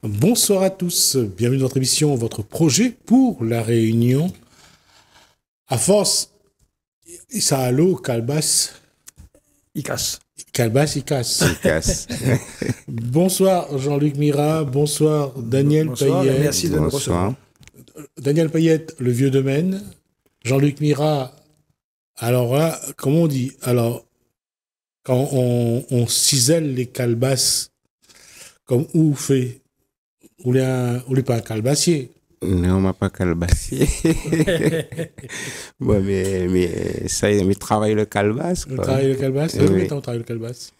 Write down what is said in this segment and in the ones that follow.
Bonsoir à tous, bienvenue dans notre émission, votre projet pour la Réunion. À force, ça a l'eau, Calbas. Il casse. Calbas, il casse. Il casse. Bonsoir Jean-Luc Mira, bonsoir Daniel Payette. Merci de nous recevoir. Daniel Payette, le vieux domaine. Jean-Luc Mira, alors là, comment on dit? Alors, quand on cisèle les calbasses, comme où fait? Ou n'est pas un calbassier? Non, on m'a pas calbassier. Bon, mais ça, mais travaille le calbas. On travaille le calbas? Oui. Combien de temps on travaille le calbas?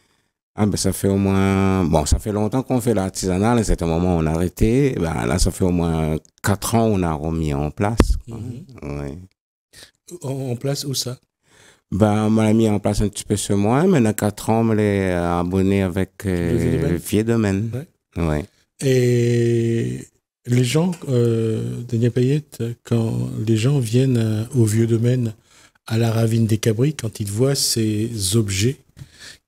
Ah, ben, ça fait au moins, bon, ça fait longtemps qu'on fait l'artisanal. À un certain moment, on a arrêté. Ben, là, ça fait au moins 4 ans, on a remis en place. Ouais. En place, où ça? Ben, on l'a mis en place un petit peu ce mois. Maintenant, 4 ans, on l'est abonné avec Le Vieux Domaine. Ouais. Et les gens, Daniel Payette, quand les gens viennent au vieux domaine, à la ravine des Cabris, quand ils voient ces objets,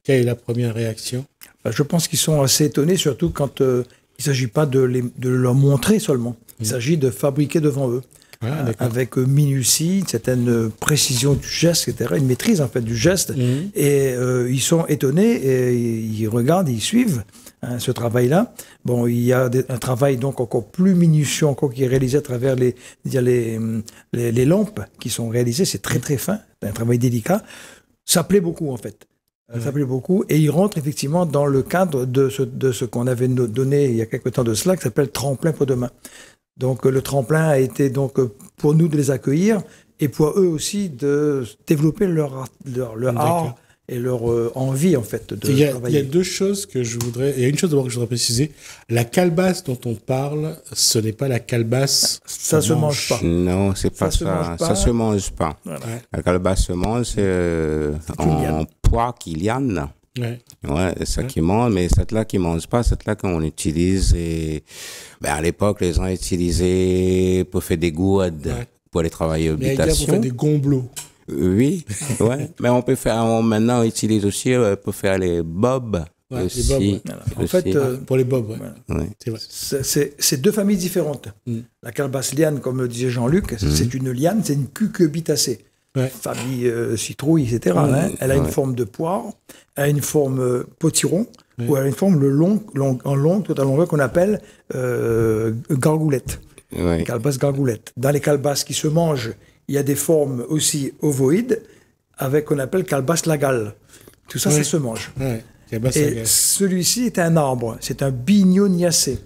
quelle est la première réaction? Je pense qu'ils sont assez étonnés, surtout quand il ne s'agit pas de leur montrer seulement. Il s'agit de fabriquer devant eux. Ah, avec minutie, une certaine précision du geste, etc., une maîtrise en fait du geste. Et ils sont étonnés, et ils regardent, ils suivent ce travail-là. Bon, il y a un travail donc encore plus minutieux encore qui est réalisé à travers les lampes qui sont réalisées. C'est très très fin, un travail délicat. Ça plaît beaucoup en fait. Ça plaît beaucoup. Et il rentre effectivement dans le cadre de ce qu'on avait donné il y a quelque temps de cela, qui s'appelle Tremplin pour demain. Donc le tremplin a été donc pour nous de les accueillir et pour eux aussi de développer leur art et leur envie en fait de travailler. Il y a deux choses que je voudrais... Il y a une chose d'abord que je voudrais préciser. La calebasse dont on parle, ce n'est pas la calebasse. Ça se mange pas. Non, c'est pas ça. Ça se mange pas. Voilà. La calebasse se mange en pois qui liane. Ouais, c'est ça qui mange, mais cette là qui mange pas, cette là qu'on utilise et à l'époque les gens utilisaient pour faire des gourdes pour les travailler habitation. Pour faire des gomblots. Oui, ouais. Mais on peut faire maintenant on utilise aussi pour faire les bobs. Aussi. Les bobs, voilà. En fait, pour les bobs, ouais. C'est vrai. C'est deux familles différentes. La calebasse liane, comme le disait Jean-Luc, c'est une liane, c'est une cucurbitacée. Famille citrouille, etc. Elle a une forme de poire, elle a une forme potiron, ou elle a une forme en longue, toute à longueur qu'on appelle gargoulette. Calebasse gargoulette. Dans les calebasses qui se mangent, il y a des formes aussi ovoïdes, avec qu'on appelle calebasse lagale. Tout ça, ça se mange. Et celui-ci est un arbre, c'est un bignoniacé.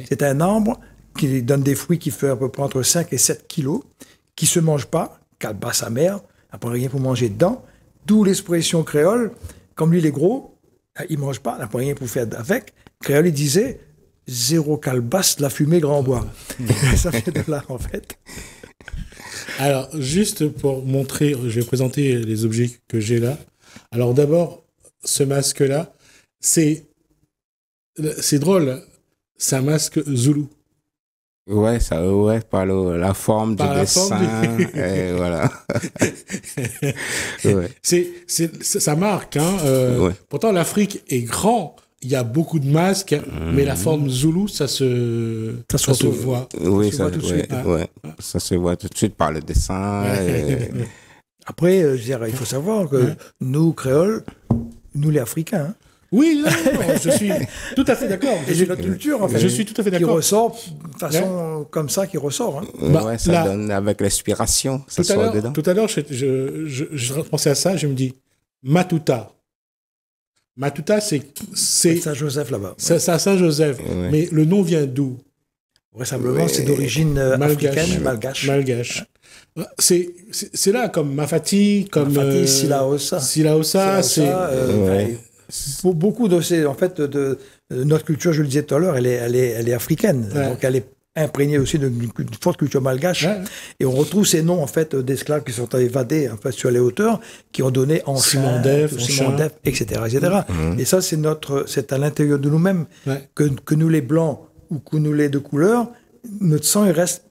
C'est un arbre qui donne des fruits qui font à peu près entre 5 et 7 kilos, qui ne se mange pas, calebasse amère, après rien pour manger dedans, d'où l'expression créole, comme lui il est gros, il ne mange pas, après rien pour faire avec, créole il disait « zéro calebasse, la fumée grand bois ». Ça fait de là en fait. Alors, juste pour montrer, je vais présenter les objets que j'ai là. Alors d'abord, ce masque-là, c'est drôle, c'est un masque zoulou. Ouais, par la forme du dessin, et voilà. Ça marque, hein. Pourtant, l'Afrique est grand. Il y a beaucoup de masques, mais la forme zoulou, ça se voit. Oui, ça se voit tout de suite. Ça se voit tout de suite par le dessin. Après, je dirais, il faut savoir que nous, créoles, nous les Africains, oui, non, je suis tout à fait d'accord. Et c'est notre culture, en fait. Je suis tout à fait d'accord. Qui ressort de façon comme ça, qui ressort. Ça donne avec l'inspiration, ça sort dedans. Tout à l'heure, je pensais à ça, je me dis, Matuta. Matuta, c'est Saint-Joseph là-bas. C'est à Saint-Joseph. Mais le nom vient d'où? Vraisemblablement, c'est d'origine africaine, malgache. C'est là, comme Mafati, comme... Mafati, Silaosa, pour beaucoup de notre culture, je le disais tout à l'heure, elle est africaine. Donc elle est imprégnée aussi d'une forte culture malgache. Et on retrouve ces noms en fait d'esclaves qui sont évadés en fait sur les hauteurs, qui ont donné Simon Def, etc. Et ça, c'est à l'intérieur de nous-mêmes que nous les blancs ou que nous les de couleur, notre sang il reste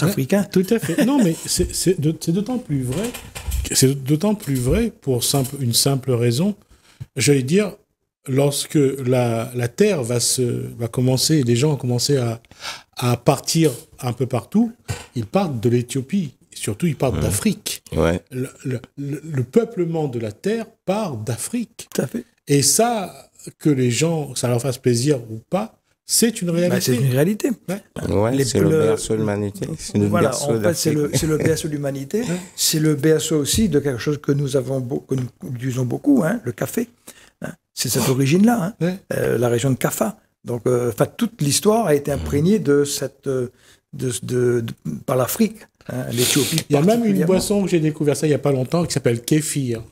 africain. Tout à fait. Non, mais c'est d'autant plus vrai. C'est d'autant plus vrai pour une simple raison. J'allais dire, lorsque la terre va commencer, les gens ont commencé à partir un peu partout, ils partent de l'Éthiopie. Surtout, ils partent d'Afrique. Ouais. Le peuplement de la terre part d'Afrique. Tout à fait. Et ça, que les gens, ça leur fasse plaisir ou pas, c'est une réalité. C'est une réalité. Ouais, c'est le berceau de l'humanité. Voilà, en fait, c'est le berceau de l'humanité. C'est le berceau aussi de quelque chose que nous utilisons beaucoup, hein, le café. Hein. C'est cette origine-là, hein, la région de Kaffa. Donc, toute l'histoire a été imprégnée de par l'Afrique, hein, l'Éthiopie. Il y a même une boisson que j'ai découvert ça il n'y a pas longtemps qui s'appelle kéfir.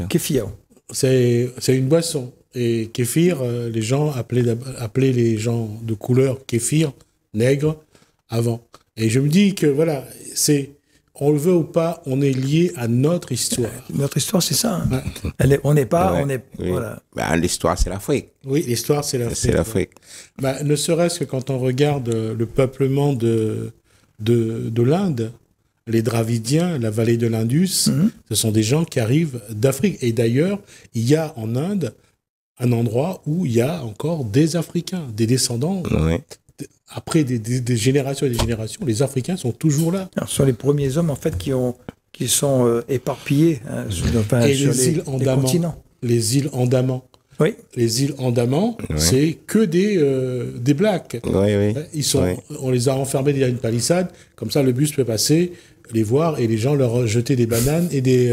Kéfir. C'est une boisson. Et kéfir, les gens appelaient les gens de couleur kéfir, nègres, avant. Et je me dis que voilà, on le veut ou pas, on est lié à notre histoire. Notre histoire, c'est ça. Hein. Ouais. On n'est pas... Oui. Voilà. Ben, l'histoire, c'est l'Afrique. Oui, l'histoire, c'est l'Afrique. C'est l'Afrique. Ben, ne serait-ce que quand on regarde le peuplement de l'Inde, les Dravidiens, la vallée de l'Indus, ce sont des gens qui arrivent d'Afrique. Et d'ailleurs, il y a en Inde un endroit où il y a encore des Africains, des descendants. Oui. Après des générations et des générations, les Africains sont toujours là. Alors, ce sont les premiers hommes, en fait, qui sont éparpillés hein, sur les continents. Les îles Andaman. Oui. Les îles Andaman, c'est que des Blacks. On les a enfermés il y a une palissade, comme ça le bus peut passer, les voir et les gens leur jeter des bananes et des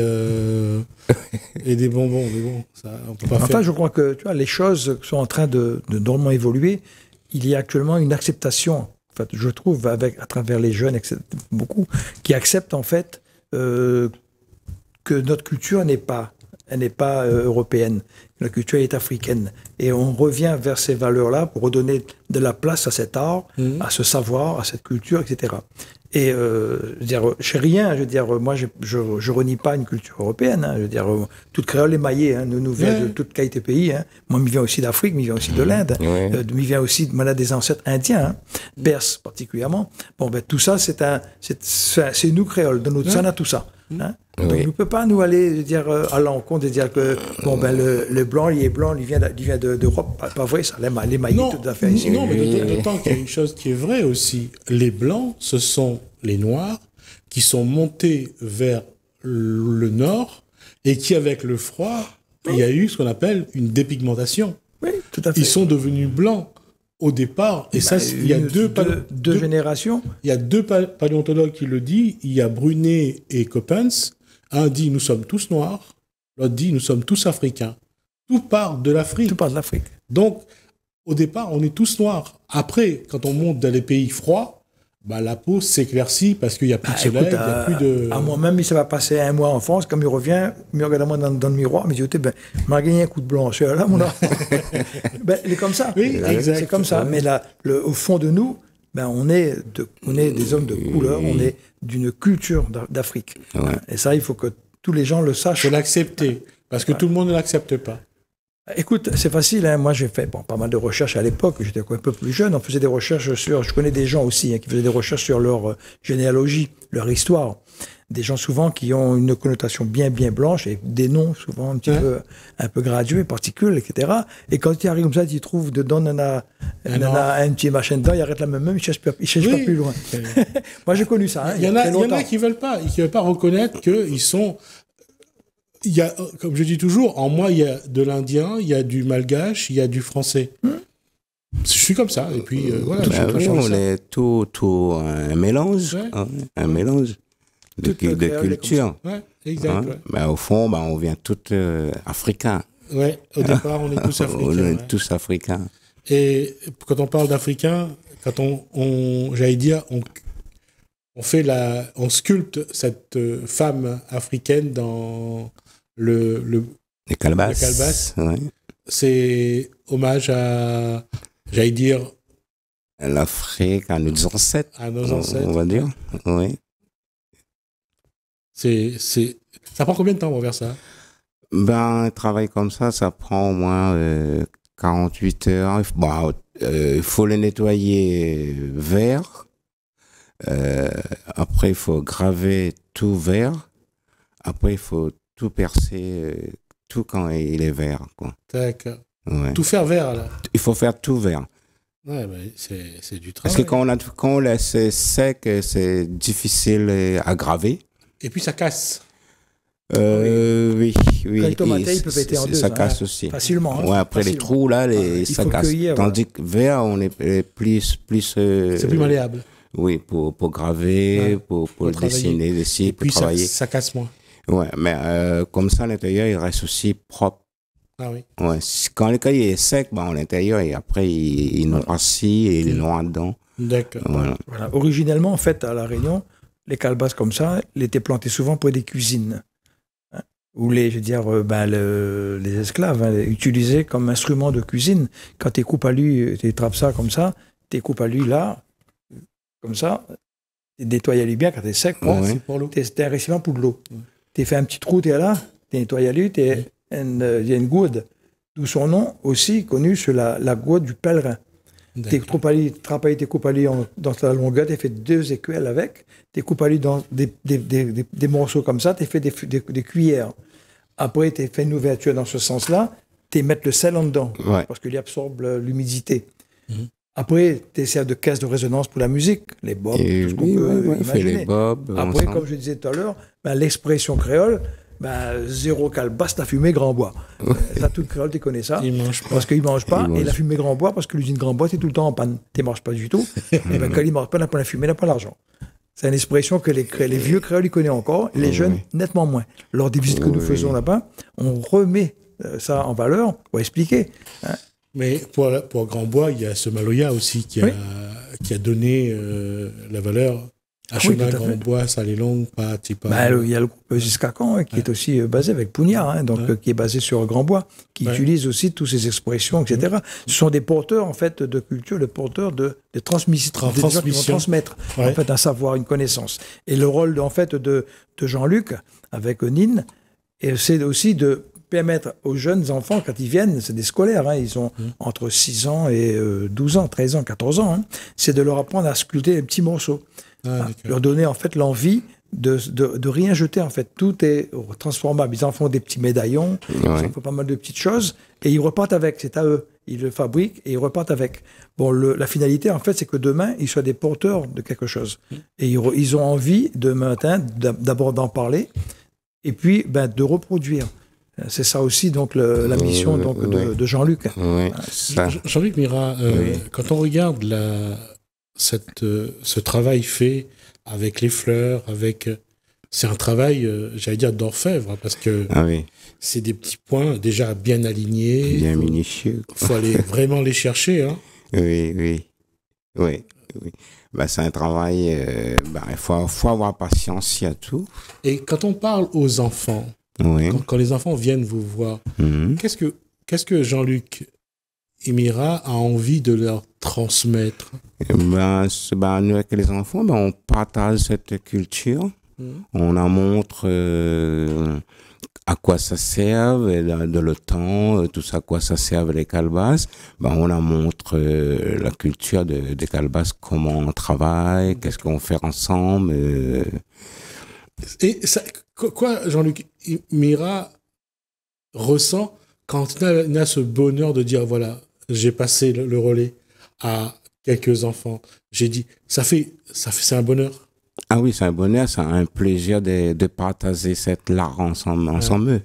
bonbons. Mais bon, ça, on peut pas faire. Je crois que tu vois, les choses sont en train de drôlement évoluer. Il y a actuellement une acceptation, en fait, je trouve, à travers les jeunes, beaucoup, qui acceptent en fait que notre culture n'est pas européenne, la culture est africaine. Et on revient vers ces valeurs-là pour redonner de la place à cet art, à ce savoir, à cette culture, etc. Et je veux dire, chez rien, je veux dire, moi, je renie pas une culture européenne. Hein, je veux dire, toute créole émaillée, hein, nous vient de toute qualité de pays. Hein. Moi, m'y vient aussi d'Afrique, m'y vient aussi de l'Inde, m'y vient aussi de des ancêtres indiens, hein, perses particulièrement. Bon, ben tout ça, c'est nous créoles, de notre sang à tout ça. Hein. Donc, on ne peut pas nous aller dire à l'encontre et dire que bon ben le blanc, il est blanc, il vient d'Europe. Pas vrai, ça l'émaillé tout à fait ici. Non, mais d'autant qu'il y a une chose qui est vraie aussi. Les blancs, ce sont les noirs qui sont montés vers le nord et qui, avec le froid, il y a eu ce qu'on appelle une dépigmentation. Oui, tout à fait. Ils sont devenus blancs au départ. Et ça, il y a deux générations. Il y a deux paléontologues qui le disent. Il y a Brunet et Coppens. Un dit nous sommes tous noirs, l'autre dit nous sommes tous africains. Tout part de l'Afrique. Tout part de l'Afrique. Donc, au départ, on est tous noirs. Après, quand on monte dans les pays froids, bah, la peau s'éclaircit parce qu'il n'y a plus de soleil, il n'y a plus de... À moi-même, ça va passer un mois en France, comme il revient, il me regarde moi dans le miroir, il me dit, ben, m'a gagné un coup de blancheur là, mon enfant. Ben, il est comme ça. Oui, exact. C'est comme ça. Mais là, au fond de nous, ben, on est des hommes de couleur, on est d'une culture d'Afrique. Ouais. Et ça, il faut que tous les gens le sachent. Il faut l'accepter, parce que tout le monde ne l'accepte pas. Écoute, c'est facile. Hein. Moi, j'ai fait pas mal de recherches à l'époque. J'étais un peu plus jeune. On faisait des recherches je connais des gens aussi hein, qui faisaient des recherches sur leur généalogie, leur histoire. Des gens souvent qui ont une connotation bien blanche et des noms souvent un peu gradués, particules, etc. Et quand ils arrivent comme ça, ils trouvent dedans un petit machin dedans, ils arrêtent la même, ils cherchent pas plus loin. Moi, j'ai connu ça. Hein, il y en a qui veulent pas reconnaître qu'ils sont. Il y a, comme je dis toujours, en moi, il y a de l'indien, il y a du malgache, il y a du français. Je suis comme ça. Et puis, voilà. On est tout un mélange. Hein, un mélange de culture. Ouais, exact. Hein? Ouais. Ben, au fond, on vient tous africains. Ouais, au départ, on est tous africains. On est tous africains. Et quand on parle d'Africains, quand j'allais dire, on sculpte cette femme africaine dans les calebasses. Ouais. C'est hommage à, j'allais dire, à l'Afrique, à nos ancêtres. À nos ancêtres. On va dire, oui. Ça prend combien de temps pour faire ça? Un travail comme ça prend au moins 48 heures. Il faut le nettoyer vert. Après, il faut graver tout vert. Après, il faut tout percer, tout quand il est vert. Quoi. D'accord. Ouais. Tout faire vert, là. Il faut faire tout vert. Ouais, ben, c'est du Parce travail. que quand on laisse sec, c'est difficile à graver. Et puis ça casse. Oui. Quand les tomates, ils peuvent péter en deux. Ça casse aussi. Facilement. Ouais, après facilement. les trous, là, ça casse. Cueillir, Tandis que vert, on est plus C'est plus malléable. oui, pour graver, pour dessiner, Et pour puis travailler. ça casse moins. Ouais, mais comme ça, l'intérieur, il reste aussi propre. Ah oui. Ouais, quand le cahier est sec, à l'intérieur, et après, il noircit et il est noir dedans. D'accord. Voilà. Voilà. Originellement, en fait, à La Réunion, les calebasses comme ça, elles étaient plantées souvent pour des cuisines. Hein, où les esclaves utilisaient comme instrument de cuisine. Quand tu coupes à lui, tu trappes ça comme ça, tu coupes à lui là, comme ça, tu nettoies à lui bien quand tu es sec. Ouais. C'est un récipient pour de l'eau. Tu fait un petit trou, tu es là, tu nettoies à lui, il y a une goude, d'où son nom aussi connu sur la goude du pèlerin. Tu coupes à lui dans ta longueur, tu fait 2 écuelles avec, tu coupes à lui dans des morceaux comme ça, tu fait des cuillères. Après, tu fait une ouverture dans ce sens-là, tu mets le sel en dedans, parce qu'il absorbe l'humidité. Après, tu sers de caisse de résonance pour la musique, les bobs, tout ce qu'on peut imaginer. Les bobs, après, comme je disais tout à l'heure, l'expression créole, zéro calebasse, la fumée grand bois. Ça, tout créole, tu connais ça. Ils mangent pas. Parce qu'ils ne mangent pas. Et la fumée grand bois, parce que l'usine grand bois, c'est tout le temps en panne. Tu ne manges pas du tout. Et quand ils ne mangent pas, n'a pas la fumée, n'a pas l'argent. C'est une expression que les vieux créoles, ils connaissent encore, et les jeunes, nettement moins. Lors des visites que nous faisons là-bas, on remet ça en valeur pour expliquer. Hein. Mais pour Grand Bois, il y a ce Maloya aussi qui a donné la valeur à chemin Grand Bois, Salé Longue, Patipa. Il y a le groupe Giscacan qui est aussi basé avec Pougnard, qui est basé sur Grand Bois, qui utilise aussi toutes ces expressions, etc. Ce sont des porteurs en fait de culture, des porteurs de transmission, des gens qui vont transmettre en fait un savoir, une connaissance. Et le rôle en fait de Jean-Luc avec Nine, c'est aussi de permettre aux jeunes enfants, quand ils viennent, c'est des scolaires, ils ont entre 6 ans et 12 ans, 13 ans, 14 ans, c'est de leur apprendre à sculpter des petits morceaux. Leur donner en fait l'envie de rien jeter, en fait. Tout est transformable. Ils en font des petits médaillons, ils en font pas mal de petites choses, et ils repartent avec, c'est à eux. Ils le fabriquent et ils repartent avec. Bon, la finalité, en fait, c'est que demain, ils soient des porteurs de quelque chose. Et ils ont envie, demain matin, d'abord d'en parler, et puis de reproduire. C'est ça aussi, donc, la mission de Jean-Luc. Jean-Luc Mira, quand on regarde ce travail fait avec les fleurs, c'est un travail, j'allais dire, d'orfèvre, parce que c'est des petits points déjà bien alignés. Bien minutieux. Il faut aller vraiment les chercher. Hein. Oui. C'est un travail, il faut avoir patience, il y a tout. Et quand on parle aux enfants, quand les enfants viennent vous voir, qu'est-ce que Jean-Luc Mira a envie de leur transmettre? Nous, avec les enfants, on partage cette culture. On en montre à quoi ça sert, de le temps, tout ça, à quoi ça sert les calebasses. On en montre la culture des calebasses, comment on travaille, qu'est-ce qu'on fait ensemble. Et ça, quoi Jean-Luc Mira ressent quand il a ce bonheur de dire, voilà, j'ai passé le relais à quelques enfants. J'ai dit, c'est un bonheur. Ah oui, c'est un bonheur, c'est un plaisir de partager cette art ensemble.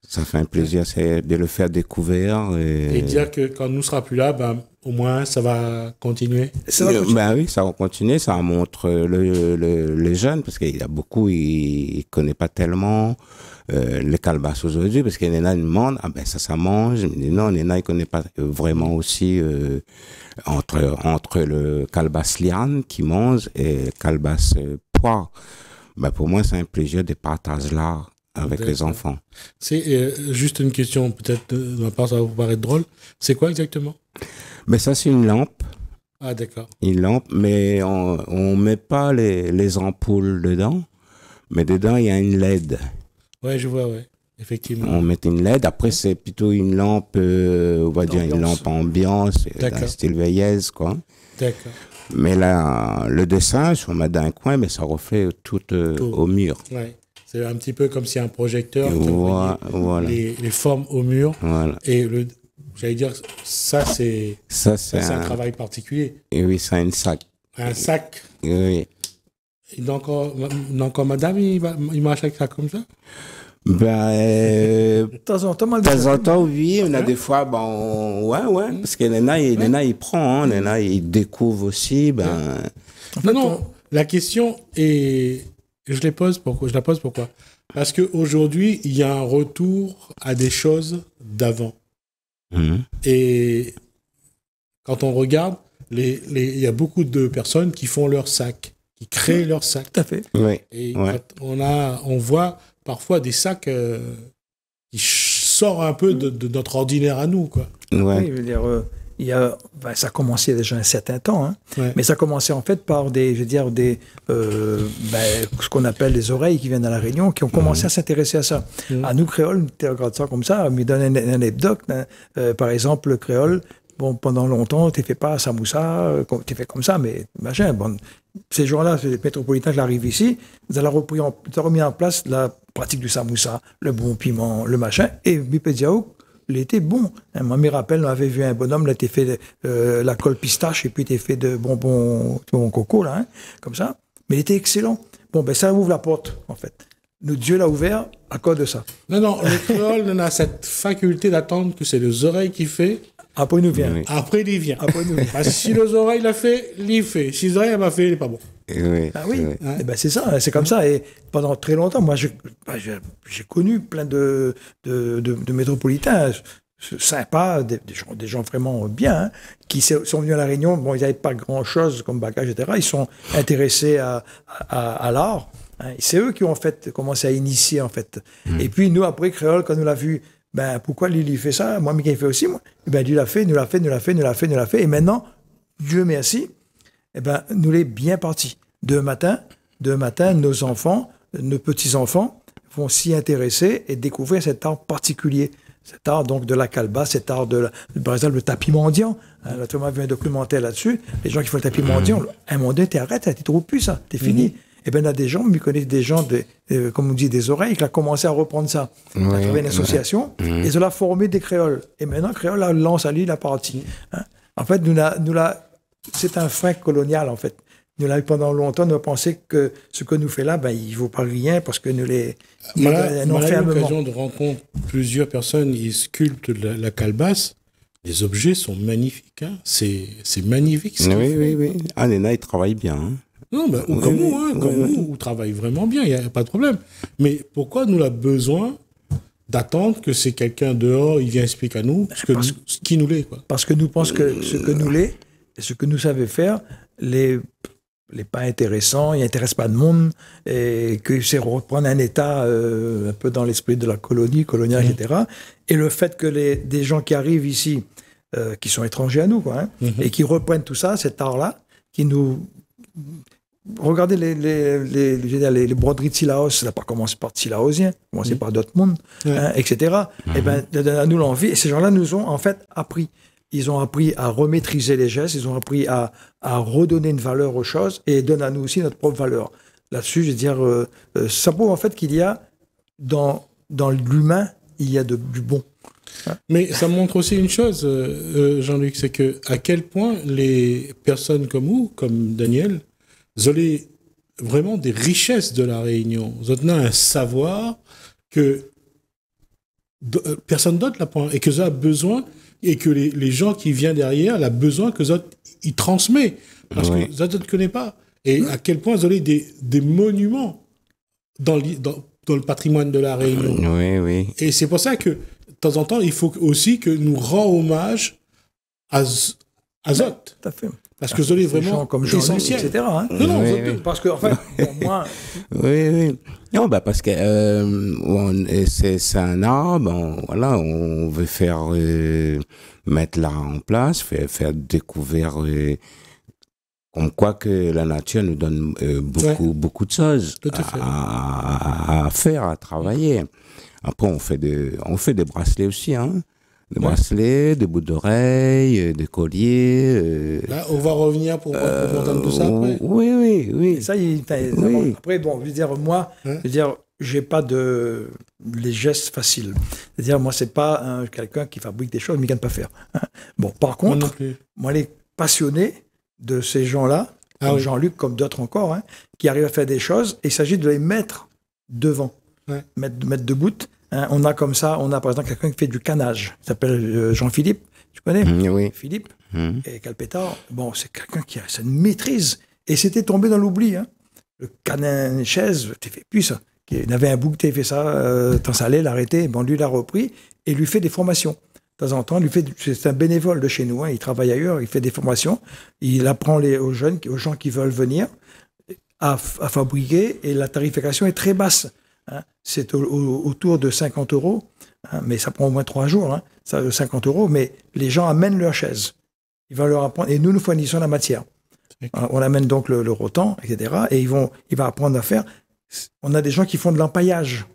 Ça fait un plaisir, c'est de le faire découvrir. Et dire que quand nous ne sera plus là, au moins ça va continuer. Oui, ça va continuer, ça montre les jeunes, parce qu'il y a beaucoup, ils ne connaissent pas tellement les calebasses aujourd'hui, parce qu'il y en a qui demandent, ça mange. Mais non, il y en a qui ne connaissent pas vraiment aussi entre le calebasse liane qui mange et le calebasse poire. Pour moi, c'est un plaisir de partager l'art avec les enfants. C'est juste une question, peut-être de ma part, ça va vous paraître drôle. C'est quoi exactement? Ça, c'est une lampe. Ah, d'accord. Une lampe, mais on ne met pas les ampoules dedans, mais dedans, il y a une LED. Ouais, je vois, effectivement. On met une LED. Après, c'est plutôt une lampe, on va dire une lampe ambiance, style vieillesse, quoi. D'accord. Mais là, le dessin, si on met d'un coin, mais ça reflète tout au mur. Ouais. C'est un petit peu comme si un projecteur voilà. les formes au mur. Voilà. Et j'allais dire, ça c'est un travail particulier. Et oui, c'est un sac. Un sac. Oui. Et donc, madame, il marche avec ça comme ça? De temps en temps, oui. On a des fois, ouais. Parce que Nena, il prend, Nena, il découvre aussi, Non, la question est, je la pose pourquoi? Parce qu'aujourd'hui, il y a un retour à des choses d'avant. Et quand on regarde, il y a beaucoup de personnes qui font leur sac, qui créent leur sac. Tout à fait. Oui. Et on voit parfois des sacs qui sortent un peu de notre ordinaire à nous, quoi. Ouais. Oui, je veux dire, ça a commencé déjà un certain temps, mais ça a commencé en fait par ce qu'on appelle les oreilles qui viennent à La Réunion, qui ont commencé à s'intéresser à ça. À nous, créoles, on regarde ça comme ça, on me donne une anecdote. Par exemple, le créole, pendant longtemps, tu ne fais pas samoussa, tu fais comme ça, mais machin. Ces jours-là, les métropolitains qui arrivent ici, ils ont remis en place la pratique du samoussa, le bon piment, le machin, et Bipediaouk, il était bon. Moi, je me rappelle, on avait vu un bonhomme, là, t'es fait la colle pistache, et puis t'es fait de bonbons coco, là, comme ça. Mais il était excellent. Ça ouvre la porte, en fait. Dieu l'a ouvert à cause de ça. Non, le créole, on a cette faculté d'attendre que c'est les oreilles qui fait. Après, il nous vient. Oui. Après, il vient. Parce que si les oreilles l'a fait, il fait. Si les oreilles l'ont fait, il n'est pas bon. Oui. Ah oui, c'est ça, c'est comme ça. Et pendant très longtemps, moi, j'ai connu plein de métropolitains sympas, des gens vraiment bien, qui sont venus à La Réunion. Ils n'avaient pas grand-chose comme bagage, etc. Ils sont intéressés à l'art. C'est eux qui ont en fait commencé à initier, en fait. Et puis, nous, après, créole, quand nous l'a vu, pourquoi lui, il fait ça? Moi, Mickey, il fait aussi, moi. Lui l'a fait, nous l'a fait. Et maintenant, Dieu merci, nous l'est bien parti. Demain matin, nos enfants, nos petits-enfants vont s'y intéresser et découvrir cet art particulier. Cet art, donc, de la calebasse, cet art par exemple, le tapis mendiant. Là, tu m'as vu un documentaire là-dessus. Les gens qui font le tapis mendiant, un moment donné, t'arrêtes, tu ne trouves plus ça, t'es fini. Et il y a des gens, je connais des gens, comme on dit, des oreilles, qui ont commencé à reprendre ça. Ils ont trouvé une association, et ils ont formé des créoles. Et maintenant, créole lance à lui la partie. En fait, c'est un frein colonial, en fait. Nous, pendant longtemps, nous avons pensé que ce que nous fait là, il ne vaut pas rien, parce que nous les... On a eu l'occasion de rencontrer plusieurs personnes, ils sculptent la calebasse. Les objets sont magnifiques. C'est magnifique. Oui. Nena, il travaille bien. Non, comme nous, on travaille vraiment bien, il n'y a pas de problème. Mais pourquoi nous avons besoin d'attendre que c'est quelqu'un dehors, il vient expliquer à nous ce qui nous l'est, quoi. Parce que nous pensons que ce que nous l'est, et ce que nous savons faire, les pas intéressants, il n'intéresse pas de monde, et que c'est reprendre un état un peu dans l'esprit de la coloniale, etc. Et le fait que des gens qui arrivent ici, qui sont étrangers à nous, quoi, et qui reprennent tout ça, cet art-là, qui nous... Regardez les broderies de Silaos, ça n'a pas commencé par Silaosien, commencé par d'autres mondes, etc. Et à nous l'envie. Et ces gens-là nous ont en fait appris. Ils ont appris à remaîtriser les gestes, ils ont appris à redonner une valeur aux choses et donnent à nous aussi notre propre valeur. Là-dessus, je veux dire, ça prouve en fait qu'il y a dans l'humain, il y a du bon. Mais ça montre aussi une chose, Jean-Luc, c'est que à quel point les personnes comme vous, comme Daniel, vous avez vraiment des richesses de la Réunion. Vous avez un savoir que personne d'autre n'a pas, et que vous avez besoin, et que les gens qui viennent derrière ont besoin que vous y transmet, parce que vous ne connaissez pas. Et à quel point vous avez des monuments dans le patrimoine de la Réunion. Oui. Et c'est pour ça que de temps en temps, il faut aussi que nous rendons hommage à Zot. Tout à fait. Parce que Zot est vraiment comme essentiel. Etc. Non, parce que, en fait, pour moi... Oui. Non, parce que c'est un art, on veut faire mettre l'art en place, faire découvrir... comme quoi que la nature nous donne beaucoup de choses à faire, à travailler. Après, on fait des bracelets aussi, Des bracelets, des boucles d'oreilles, des colliers. Là, on va revenir pour entendre tout ça après. Oui. Et ça, après, bon, je veux dire, moi, j'ai pas les gestes faciles. C'est-à-dire, moi, c'est pas quelqu'un qui fabrique des choses, mais qui ne gagne pas faire. Bon, par contre, moi, les passionnés de ces gens-là, Jean-Luc, comme d'autres encore, qui arrivent à faire des choses, et il s'agit de les mettre devant, mettre debout. On a comme ça, on a par exemple quelqu'un qui fait du canage, il s'appelle Jean-Philippe, tu connais? Oui. Philippe et Calpétard. Bon, c'est quelqu'un qui a cette maîtrise, et c'était tombé dans l'oubli. Le canin chaise, tu fais plus ça. Il avait un bouc qui fait ça, tant ça allait l'arrêter, bon, lui l'a repris, et lui fait des formations. De temps en temps, c'est un bénévole de chez nous, il travaille ailleurs, il fait des formations, il apprend aux gens qui veulent venir à fabriquer, et la tarification est très basse. C'est autour de 50 €, mais ça prend au moins 3 jours, ça, 50 €, mais les gens amènent leurs chaises. Il va leur apprendre, et nous fournissons la matière. On amène donc le rotan, etc., et il va apprendre à faire. On a des gens qui font de l'empaillage,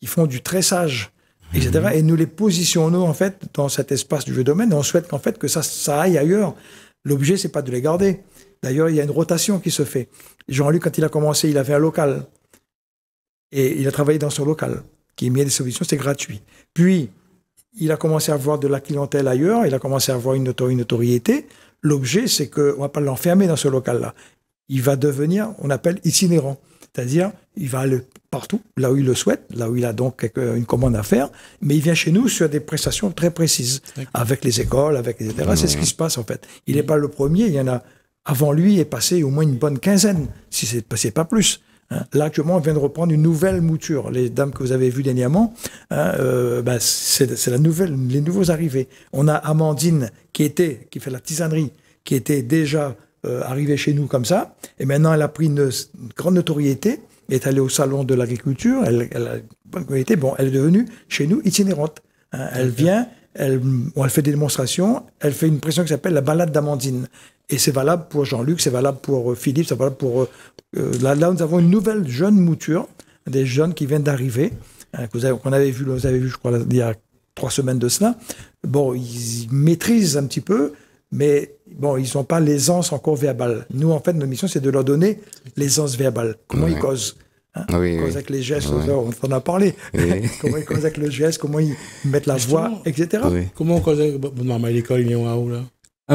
qui font du tressage, etc., et nous les positionnons, en fait, dans cet espace du domaine, et on souhaite qu'en fait, que ça aille ailleurs. L'objet, c'est pas de les garder. D'ailleurs, il y a une rotation qui se fait. Jean-Luc, quand il a commencé, il avait un local. Et il a travaillé dans son local, qui est mis à disposition, c'est gratuit. Puis, il a commencé à avoir de la clientèle ailleurs, il a commencé à avoir une notoriété. L'objet, c'est qu'on ne va pas l'enfermer dans ce local-là. Il va devenir, on appelle, itinérant. C'est-à-dire, il va aller partout, là où il le souhaite, là où il a donc une commande à faire, mais il vient chez nous sur des prestations très précises, avec les écoles, etc. C'est ce qui se passe, en fait. Il n'est pas le premier, il y en a, avant lui, est passé au moins une bonne quinzaine, si c'est pas plus. Là, actuellement, on vient de reprendre une nouvelle mouture. Les dames que vous avez vues dernièrement, c'est les nouveaux arrivés. On a Amandine qui fait la tisanerie, qui était déjà arrivée chez nous comme ça, et maintenant elle a pris une grande notoriété, elle est allée au salon de l'agriculture, elle a une bonne qualité, bon, elle est devenue chez nous itinérante. Elle vient, elle fait des démonstrations, elle fait une pression qui s'appelle la balade d'Amandine. Et c'est valable pour Jean-Luc, c'est valable pour Philippe, c'est valable pour... là, nous avons une nouvelle jeune mouture, des jeunes qui viennent d'arriver, qu'on avait vu, je crois, il y a 3 semaines de cela. Bon, ils maîtrisent un petit peu, mais bon, ils n'ont pas l'aisance encore verbale. Nous, en fait, notre mission, c'est de leur donner l'aisance verbale. Comment ils causent ils causent avec les gestes, on en a parlé. Comment ils causent avec le geste, comment ils mettent la voix, etc. Comment on cause avec... Non, mais l'école, il y a où, là?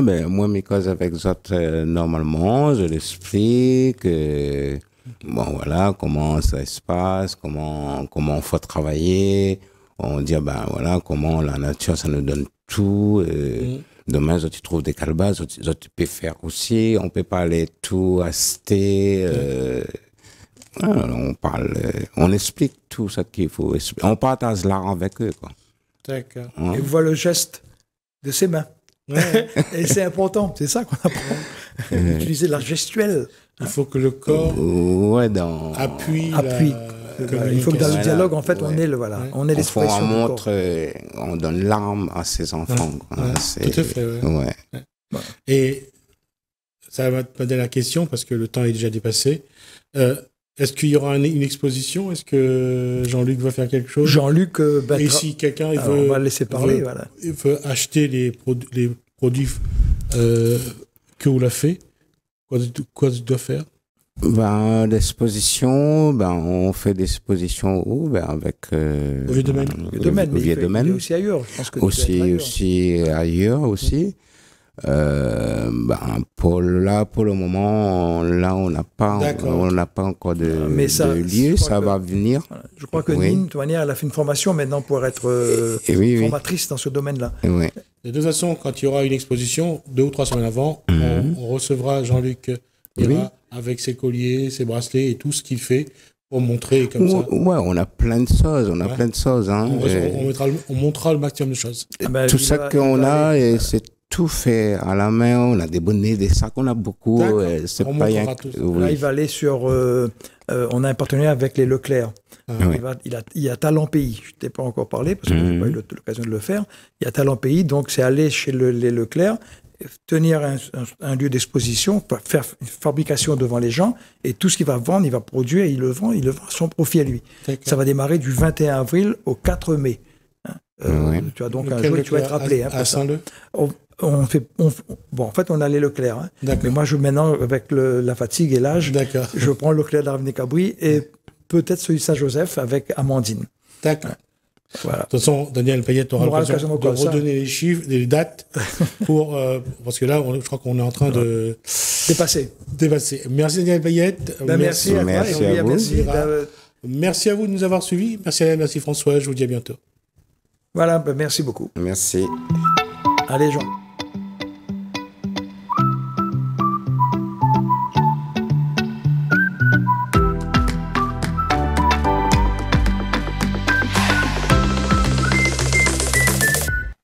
Moi, mes causes avec les autres, normalement, je l'explique, bon, voilà, comment ça se passe, comment on faut travailler. On dit, voilà, comment la nature, ça nous donne tout. Demain, tu trouves des calebasses, tu peux faire aussi. On peut pas aller tout acheter. On parle, on explique tout ce qu'il faut expliquer. On partage l'art avec eux, quoi. D'accord. Et vous voyez le geste de ses mains. Ouais. Et c'est important, c'est ça qu'on apprend. Utiliser l'art gestuel. Il faut que le corps appuie. Il faut que dans le dialogue, en fait, on est on est l'expression. On montre, on donne l'arme à ses enfants. Tout à fait. Et ça va te poser la question parce que le temps est déjà dépassé. Est-ce qu'il y aura une exposition? Est-ce que Jean-Luc va faire quelque chose? Jean-Luc, et si quelqu'un on va le laisser parler, il veut acheter les produits que vous l'avez fait, quoi tu dois faire? L'exposition, on fait des expositions avec au Vieux Domaine. Au Vieux Domaine. Aussi ailleurs, je pense que aussi ailleurs aussi. Pour le moment, là, on n'a pas encore de lieu, ça va venir. Je crois que Nine, de toute manière, elle a fait une formation maintenant pour être formatrice dans ce domaine-là. Oui. De toute façon, quand il y aura une exposition, 2 ou 3 semaines avant, on recevra Jean-Luc avec ses colliers, ses bracelets et tout ce qu'il fait pour montrer comme ça. Ouais, on a plein de choses, On montrera le maximum de choses. Tout ça qu'on a, c'est tout fait à la main. On a des bonnets, des sacs, on a beaucoup. C'est pas rien. Là, il va aller sur... on a un partenariat avec les Leclerc. Il y a Talent Pays. Je ne t'ai pas encore parlé parce que je n'ai pas eu l'occasion de le faire. Il y a Talent Pays, donc c'est aller chez les Leclerc, tenir un lieu d'exposition, faire une fabrication devant les gens, et tout ce qu'il va vendre, il va produire, il le vend à son profit à lui. Ça va démarrer du 21 avril au 4 mai. Tu vois, donc un jour, tu vas être appelé. À Saint-Leu. Bon, en fait, on allait Leclerc. Hein. Mais moi, maintenant, avec la fatigue et l'âge, je prends Leclerc de l'avenue Cabri et peut-être celui de Saint-Joseph avec Amandine. D'accord. Voilà. De toute façon, Daniel Payette aura l'occasion de redonner les chiffres, les dates, parce que là, je crois qu'on est en train de dépasser. Merci Daniel Payette. Merci à vous. Merci à vous de nous avoir suivis. Merci François. Je vous dis à bientôt. Voilà, merci beaucoup. Merci. Allez, Jean.